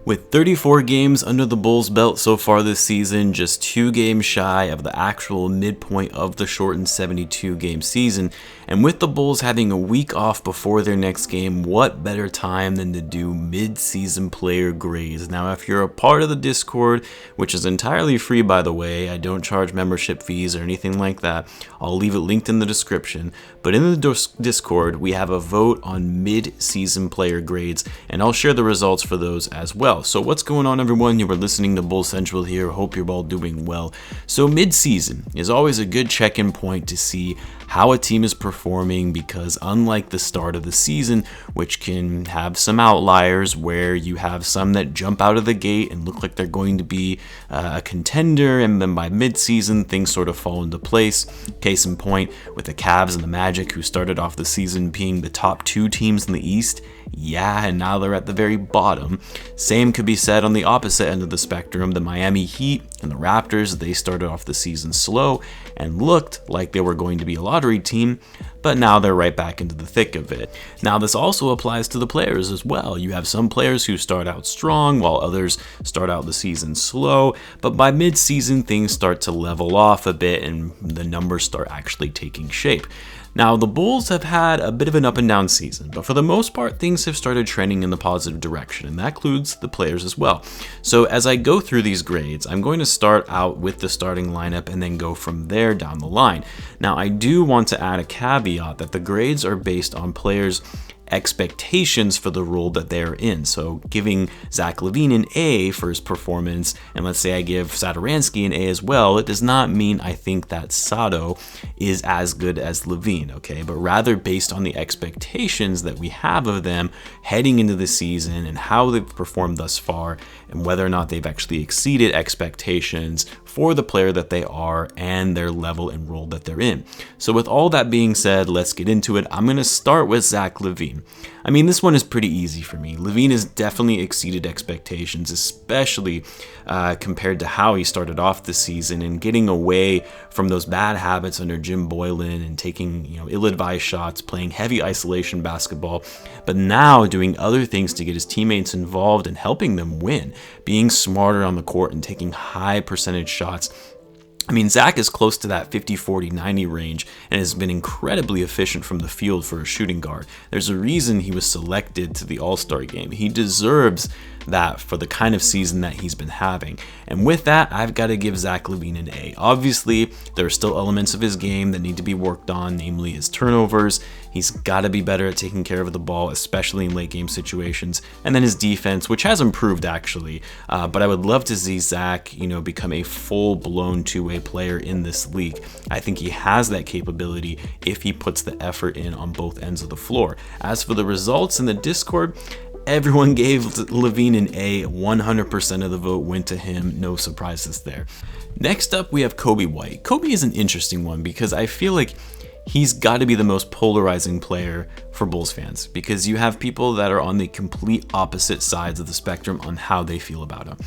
With 34 games under the Bulls' belt so far this season, just 2 games shy of the actual midpoint of the shortened 72-game season, and with the Bulls having a week off before their next game, what better time than to do mid-season player grades? Now, if you're a part of the Discord, which is entirely free by the way, I don't charge membership fees or anything like that, I'll leave it linked in the description, but in the Discord, we have a vote on mid-season player grades, and I'll share the results for those as well. So what's going on, everyone? You were listening to Bull Central here. Hope you're all doing well. So mid-season is always a good check-in point to see how a team is performing, because unlike the start of the season, which can have some outliers where you have some that jump out of the gate and look like they're going to be a contender, and then by mid-season things sort of fall into place. Case in point with the Cavs and the Magic, who started off the season being the top 2 teams in the East. Yeah, and now they're at the very bottom. Same could be said on the opposite end of the spectrum. The Miami Heat and the Raptors, they started off the season slow and looked like they were going to be a lottery team, but now they're right back into the thick of it. Now, this also applies to the players as well. You have some players who start out strong while others start out the season slow, but by mid-season things start to level off a bit and the numbers start actually taking shape. Now, the Bulls have had a bit of an up and down season, but for the most part, things have started trending in the positive direction, and that includes the players as well. So as I go through these grades, I'm going to start out with the starting lineup and then go from there down the line. Now, I do want to add a caveat that the grades are based on players' expectations for the role that they're in. So giving Zach Lavine an A for his performance, and let's say I give Satoransky an A as well, it does not mean I think that Sato is as good as Lavine, okay? But rather based on the expectations that we have of them heading into the season and how they've performed thus far, and whether or not they've actually exceeded expectations for the player that they are and their level and role that they're in. So with all that being said, let's get into it. I'm going to start with Zach Lavine. I mean, this one is pretty easy for me. Lavine has definitely exceeded expectations, especially compared to how he started off the season and getting away from those bad habits under Jim Boylan and taking, ill-advised shots, playing heavy isolation basketball, but now doing other things to get his teammates involved and helping them win, being smarter on the court and taking high percentage shots. I mean, Zach is close to that 50, 40, 90 range and has been incredibly efficient from the field for a shooting guard. There's a reason he was selected to the All-Star game. He deserves that for the kind of season that he's been having. And with that, I've got to give Zach Lavine an A. Obviously, there are still elements of his game that need to be worked on, namely his turnovers. He's got to be better at taking care of the ball, especially in late game situations. And then his defense, which has improved actually. But I would love to see Zach, become a full-blown two-way player in this league. I think he has that capability if he puts the effort in on both ends of the floor. As for the results in the Discord, everyone gave Lavine an A. 100% of the vote went to him. No surprises there. Next up, we have Coby White. Coby is an interesting one because I feel like he's got to be the most polarizing player for Bulls fans, because you have people that are on the complete opposite sides of the spectrum on how they feel about him.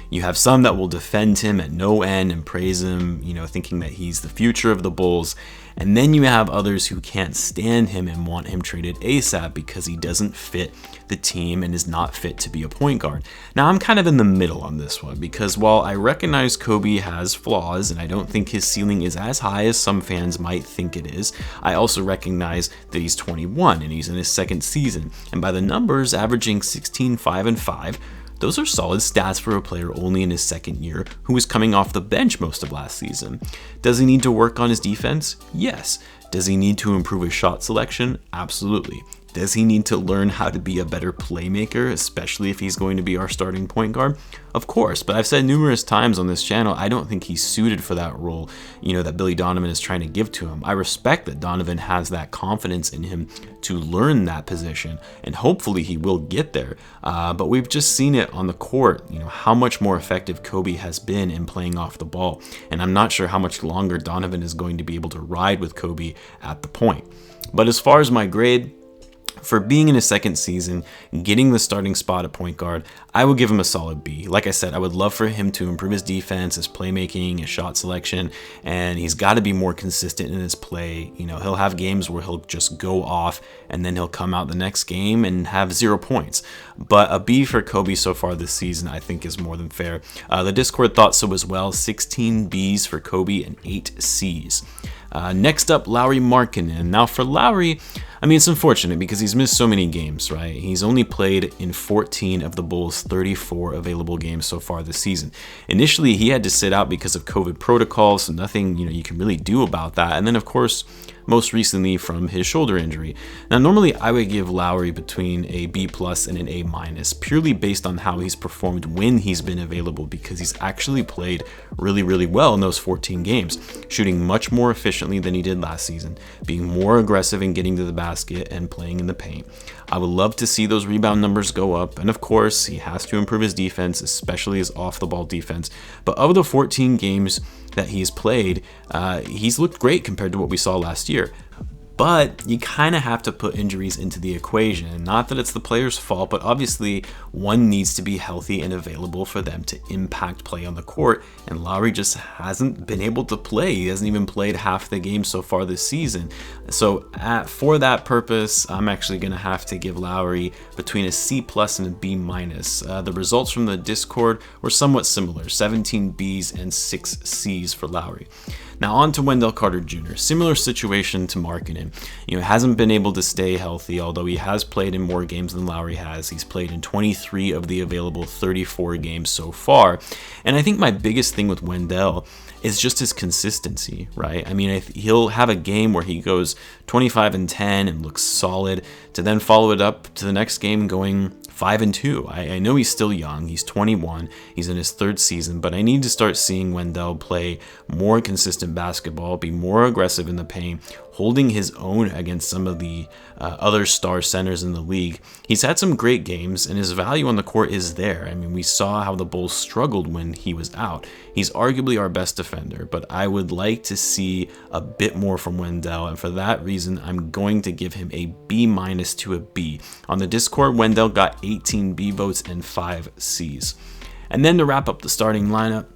You have some that will defend him at no end and praise him, thinking that he's the future of the Bulls. And then you have others who can't stand him and want him traded ASAP because he doesn't fit the team and is not fit to be a point guard. Now, I'm kind of in the middle on this one, because while I recognize Coby has flaws and I don't think his ceiling is as high as some fans might think it is, I also recognize that he's 21 and he's in his second season. And by the numbers, averaging 16, 5, and 5, those are solid stats for a player only in his second year who was coming off the bench most of last season. Does he need to work on his defense? Yes. Does he need to improve his shot selection? Absolutely. Does he need to learn how to be a better playmaker, especially if he's going to be our starting point guard? Of course, but I've said numerous times on this channel, I don't think he's suited for that role, that Billy Donovan is trying to give to him. I respect that Donovan has that confidence in him to learn that position, and hopefully he will get there. But we've just seen it on the court, how much more effective Coby has been in playing off the ball. And I'm not sure how much longer Donovan is going to be able to ride with Coby at the point. But as far as my grade, For being in his second season, getting the starting spot at point guard, I would give him a solid B. Like I said, I would love for him to improve his defense, his playmaking, his shot selection, and he's got to be more consistent in his play. You know, he'll have games where he'll just go off and then he'll come out the next game and have 0 points. But a B for Coby so far this season, I think, is more than fair. The Discord thought so as well. 16 Bs for Coby and 8 Cs. Next up, Lauri Markkanen. Now for Lauri, I mean, it's unfortunate because he's missed so many games, right? He's only played in 14 of the Bulls' 34 available games so far this season. Initially, he had to sit out because of COVID protocols, so nothing, you can really do about that. And then, of course, most recently from his shoulder injury. Now, normally I would give Lauri between a B+ and an A-, purely based on how he's performed when he's been available, because he's actually played really, really well in those 14 games, shooting much more efficiently than he did last season, being more aggressive in getting to the basket and playing in the paint. I would love to see those rebound numbers go up, and of course, he has to improve his defense, especially his off-the-ball defense. But of the 14 games that he's played, he's looked great compared to what we saw last year. But you kind of have to put injuries into the equation. Not that it's the player's fault, but obviously one needs to be healthy and available for them to impact play on the court. And Lauri just hasn't been able to play. He hasn't even played half the game so far this season. So for that purpose, I'm actually going to have to give Lauri between a C+ and a B-. The results from the Discord were somewhat similar, 17 Bs and 6 Cs for Lauri. Now on to Wendell Carter Jr. Similar situation to Markkanen. Hasn't been able to stay healthy, although he has played in more games than Lauri has. He's played in 23 of the available 34 games so far. And I think my biggest thing with Wendell is just his consistency, right? I mean, he'll have a game where he goes 25 and 10 and looks solid, to then follow it up to the next game going 5 and 2. I know he's still young. He's 21. He's in his 3rd season, but I need to start seeing Wendell play more consistent basketball, be more aggressive in the paint, holding his own against some of the other star centers in the league. He's had some great games, and his value on the court is there. I mean, we saw how the Bulls struggled when he was out. He's arguably our best defender, but I would like to see a bit more from Wendell, and for that reason, I'm going to give him a B- to a B. On the Discord, Wendell got 18 B votes and 5 Cs. And then to wrap up the starting lineup,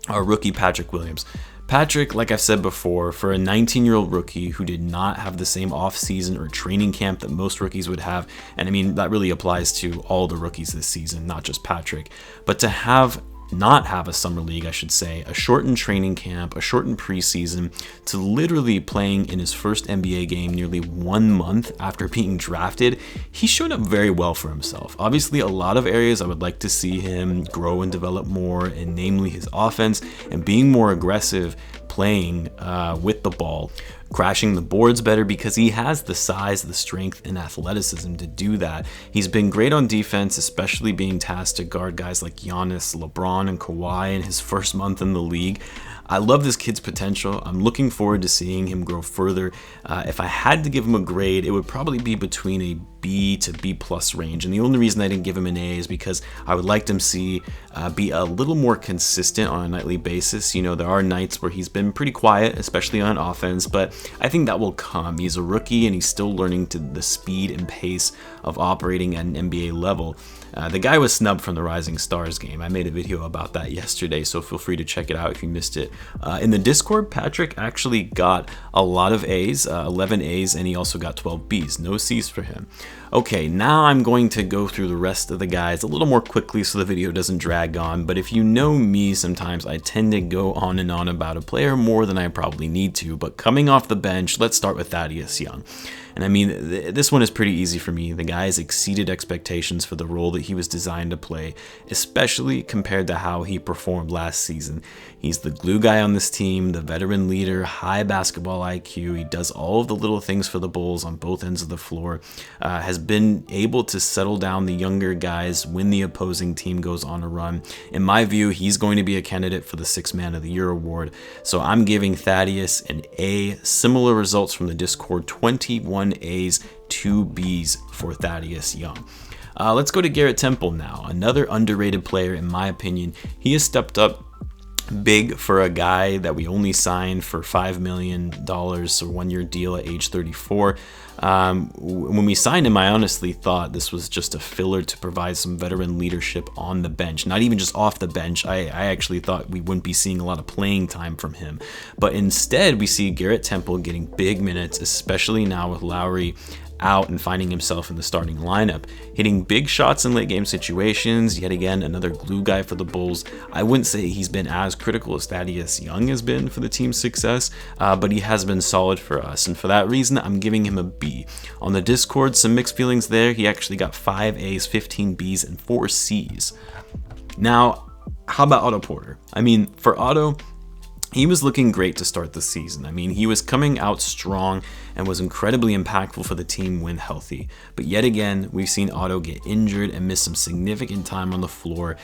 our rookie Patrick Williams. Patrick, like I've said before, for a 19-year-old rookie who did not have the same off-season or training camp that most rookies would have, and I mean, that really applies to all the rookies this season, not just Patrick, but to not have a summer league, I should say, a shortened training camp, a shortened preseason, to literally playing in his first NBA game nearly 1 month after being drafted, he showed up very well for himself. Obviously, a lot of areas I would like to see him grow and develop more, and namely his offense and being more aggressive playing with the ball, crashing the boards better, because he has the size, the strength, and athleticism to do that. He's been great on defense, especially being tasked to guard guys like Giannis, LeBron, and Kawhi in his first month in the league. I love this kid's potential. I'm looking forward to seeing him grow further. If I had to give him a grade, it would probably be between a B to B+ range. And the only reason I didn't give him an A is because I would like to see be a little more consistent on a nightly basis. There are nights where he's been pretty quiet, especially on offense, but I think that will come. He's a rookie and he's still learning to the speed and pace of operating at an NBA level. The guy was snubbed from the Rising Stars game. I made a video about that yesterday, so feel free to check it out if you missed it. In the Discord, Patrick actually got a lot of A's, 11 A's, and he also got 12 B's. No C's for him. Okay, now I'm going to go through the rest of the guys a little more quickly so the video doesn't drag on, but if you know me, sometimes I tend to go on and on about a player more than I probably need to. But coming off the bench, let's start with Thaddeus Young. And I mean, this one is pretty easy for me. The guy has exceeded expectations for the role that he was designed to play, especially compared to how he performed last season. He's the glue guy on this team, the veteran leader, high basketball IQ. He does all of the little things for the Bulls on both ends of the floor, has been able to settle down the younger guys when the opposing team goes on a run. In my view, he's going to be a candidate for the 6th Man of the Year award. So I'm giving Thaddeus an A. Similar results from the Discord, 21 A's, 2 B's for Thaddeus Young. Let's go to Garrett Temple now, another underrated player in my opinion. He has stepped up big for a guy that we only signed for $5 million, so 1-year deal at age 34. When we signed him, I honestly thought this was just a filler to provide some veteran leadership on the bench, not even just off the bench. I actually thought we wouldn't be seeing a lot of playing time from him, but instead we see Garrett Temple getting big minutes, especially now with Lauri out and finding himself in the starting lineup, hitting big shots in late game situations. Yet again, another glue guy for the Bulls. I wouldn't say he's been as critical as Thaddeus Young has been for the team's success, but he has been solid for us, and for that reason I'm giving him a B. On the Discord, some mixed feelings there. He actually got 5 A's, 15 B's, and 4 C's. Now, how about Otto Porter? I mean, for Otto, he was looking great to start the season. I mean, he was coming out strong and was incredibly impactful for the team when healthy. But yet again, we've seen Otto get injured and miss some significant time on the floor.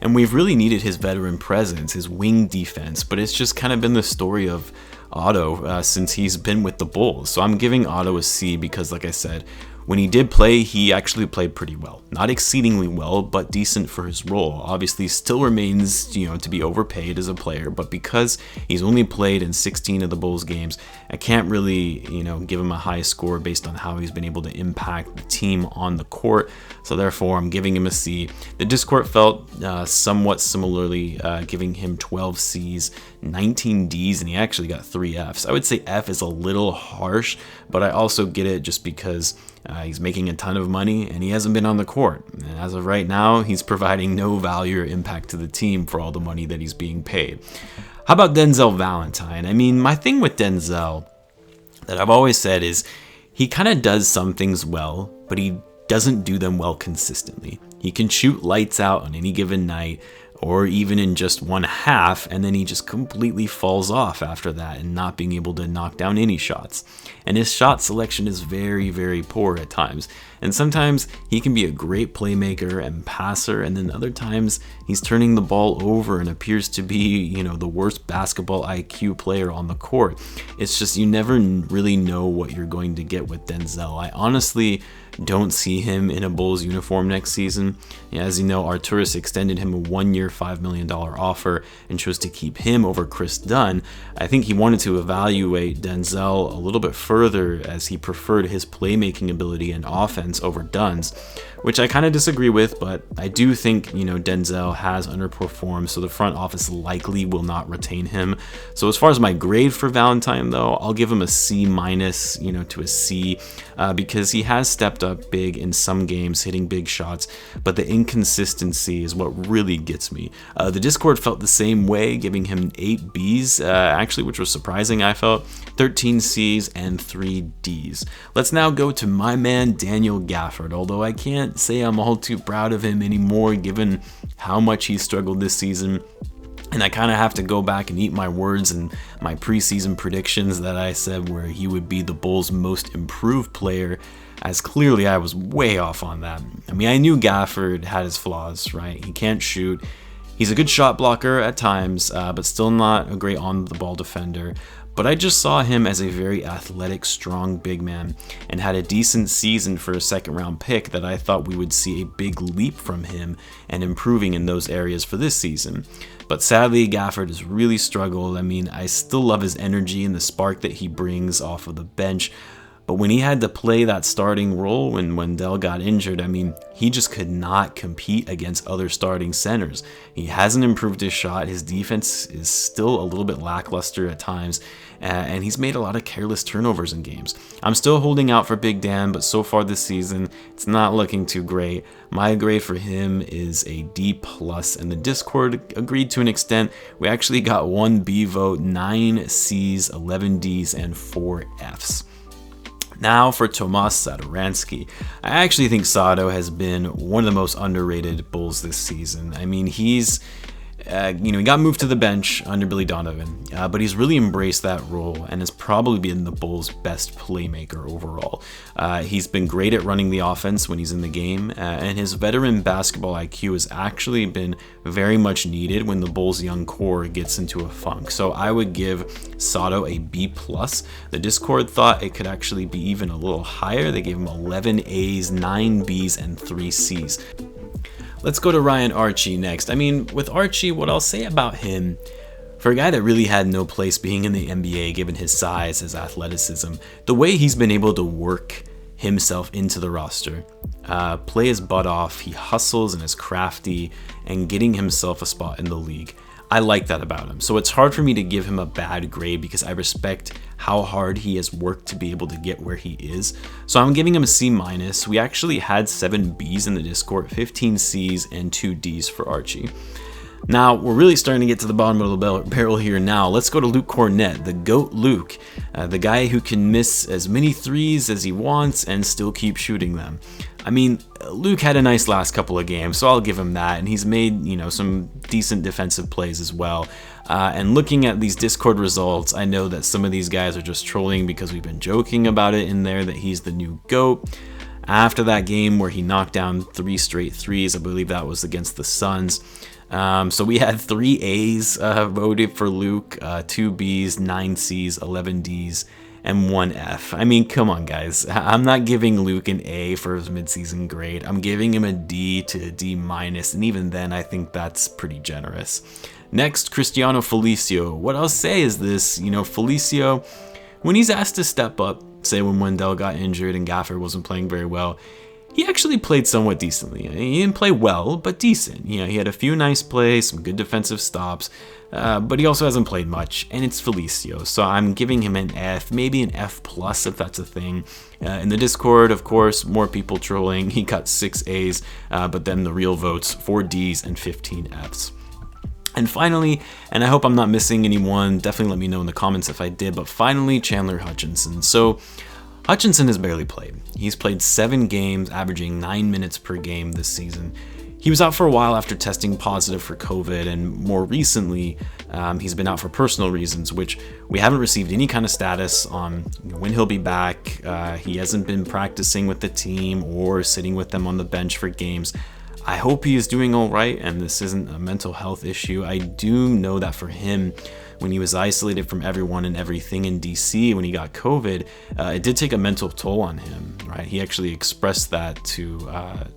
And we've really needed his veteran presence, his wing defense, but it's just kind of been the story of Otto since he's been with the Bulls. So I'm giving Otto a C because, like I said, when he did play, he actually played pretty well. Not exceedingly well, but decent for his role. Obviously, still remains, to be overpaid as a player, but because he's only played in 16 of the Bulls games, I can't really, give him a high score based on how he's been able to impact the team on the court. So therefore, I'm giving him a C. The Discord felt somewhat similarly, giving him 12 C's, 19 D's, and he actually got 3 F's. I would say F is a little harsh, but I also get it just because he's making a ton of money and he hasn't been on the court. And as of right now, he's providing no value or impact to the team for all the money that he's being paid. How about Denzel Valentine? I mean, my thing with Denzel that I've always said is he kind of does some things well, but he doesn't do them well consistently. He can shoot lights out on any given night, or even in just one half, and then he just completely falls off after that and not being able to knock down any shots. And his shot selection is very, very poor at times. And sometimes he can be a great playmaker and passer, and then other times he's turning the ball over and appears to be, the worst basketball IQ player on the court. It's just you never really know what you're going to get with Denzel. I honestly don't see him in a Bulls uniform next season. As you know, Arturas extended him a 1-year, $5 million offer and chose to keep him over Chris Dunn. I think he wanted to evaluate Denzel a little bit further as he preferred his playmaking ability and offense over Dunn's, which I kind of disagree with, but I do think, Denzel has underperformed, so the front office likely will not retain him. So as far as my grade for Valentine, though, I'll give him a C minus, to a C, because he has stepped up big in some games, hitting big shots, but the inconsistency is what really gets me. The Discord felt the same way, giving him 8 B's, actually, which was surprising, I felt, 13 C's, and 3 D's. Let's now go to my man Daniel Gafford, although I can't say I'm all too proud of him anymore given how much he struggled this season. And I kind of have to go back and eat my words and my preseason predictions that I said where he would be the Bulls' most improved player, as clearly I was way off on that. I mean, I knew Gafford had his flaws, right? He can't shoot. He's a good shot blocker at times, but still not a great on-the-ball defender. But I just saw him as a very athletic, strong big man and had a decent season for a second-round pick that I thought we would see a big leap from him and improving in those areas for this season. But sadly, Gafford has really struggled. I mean, I still love his energy and the spark that he brings off of the bench. But when he had to play that starting role when Wendell got injured, I mean, he just could not compete against other starting centers. He hasn't improved his shot. His defense is still a little bit lackluster at times, and he's made a lot of careless turnovers in games. I'm still holding out for Big Dan, but so far this season, it's not looking too great. My grade for him is a D+, and the Discord agreed to an extent. We actually got 1 B vote, 9 C's, 11 D's, and 4 F's. Now for Tomas Satoransky. I actually think Sato has been one of the most underrated Bulls this season. I mean, he's he got moved to the bench under Billy Donovan, but he's really embraced that role and has probably been the Bulls' best playmaker overall. He's been great at running the offense when he's in the game, and his veteran basketball IQ has actually been very much needed when the Bulls' young core gets into a funk. So I would give Sato a B+. The Discord thought it could actually be even a little higher. They gave him 11 A's, 9 B's, and 3 C's. Let's go to Ryan Archie next. I mean, with Archie, what I'll say about him, for a guy that really had no place being in the NBA given his size, his athleticism, the way he's been able to work himself into the roster, play his butt off, he hustles and is crafty and getting himself a spot in the league. I like that about him. So it's hard for me to give him a bad grade because I respect how hard he has worked to be able to get where he is. So I'm giving him a C-. We actually had 7 Bs in the Discord, 15 Cs, and 2 Ds for Archie. Now, we're really starting to get to the bottom of the barrel here now. Let's go to Luke Cornett, the GOAT Luke, the guy who can miss as many threes as he wants and still keep shooting them. I mean, Luke had a nice last couple of games, so I'll give him that, and he's made, some decent defensive plays as well. And looking at these Discord results, I know that some of these guys are just trolling because we've been joking about it in there that he's the new GOAT. After that game where he knocked down 3 straight threes, I believe that was against the Suns. So we had 3 A's voted for Luke, 2 B's, 9 C's, 11 D's, and 1 F. I mean, come on, guys. I'm not giving Luke an A for his midseason grade. I'm giving him a D to a D-, and even then, I think that's pretty generous. Next, Cristiano Felicio. What I'll say is this, Felicio, when he's asked to step up, say when Wendell got injured and Gafford wasn't playing very well, he actually played somewhat decently. He didn't play well, but decent. He had a few nice plays, some good defensive stops, but he also hasn't played much, and it's Felicio, so I'm giving him an F, maybe an F+ if that's a thing. In the Discord, of course, more people trolling. He got 6 A's, but then the real votes, 4 D's and 15 F's. And finally, and I hope I'm not missing anyone, definitely let me know in the comments if I did, but finally, Chandler Hutchinson. So Hutchinson has barely played. He's played 7 games, averaging 9 minutes per game this season. He was out for a while after testing positive for COVID, and more recently, he's been out for personal reasons, which we haven't received any kind of status on when he'll be back. He hasn't been practicing with the team or sitting with them on the bench for games. I hope he is doing all right, and this isn't a mental health issue. I do know that for him, when he was isolated from everyone and everything in DC when he got COVID, it did take a mental toll on him, right? He actually expressed that to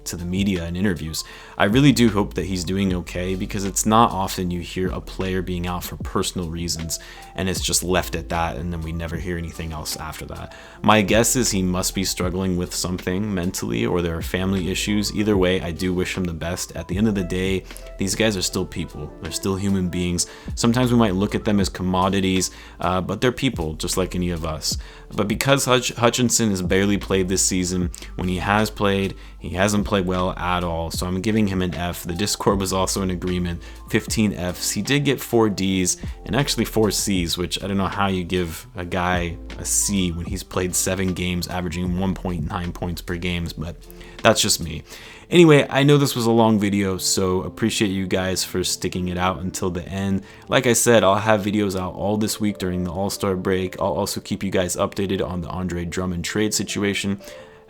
the media in interviews. I really do hope that he's doing okay, because it's not often you hear a player being out for personal reasons and it's just left at that, and then we never hear anything else after that. My guess is he must be struggling with something mentally, or there are family issues. Either way, I do wish him the best. At the end of the day, these guys are still people. They're still human beings. Sometimes we might look at them as commodities, but they're people just like any of us. But because Hutchinson has barely played this season, when he has played, he hasn't played well at all, so I'm giving him an F. The Discord was also in agreement, 15 Fs. He did get 4 Ds and actually 4 Cs, which I don't know how you give a guy a C when he's played 7 games, averaging 1.9 points per game, but that's just me. Anyway, I know this was a long video, so appreciate you guys for sticking it out until the end. Like I said, I'll have videos out all this week during the All-Star break. I'll also keep you guys updated on the Andre Drummond trade situation.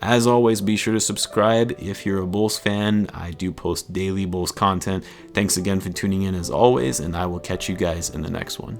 As always, be sure to subscribe if you're a Bulls fan. I do post daily Bulls content. Thanks again for tuning in as always, and I will catch you guys in the next one.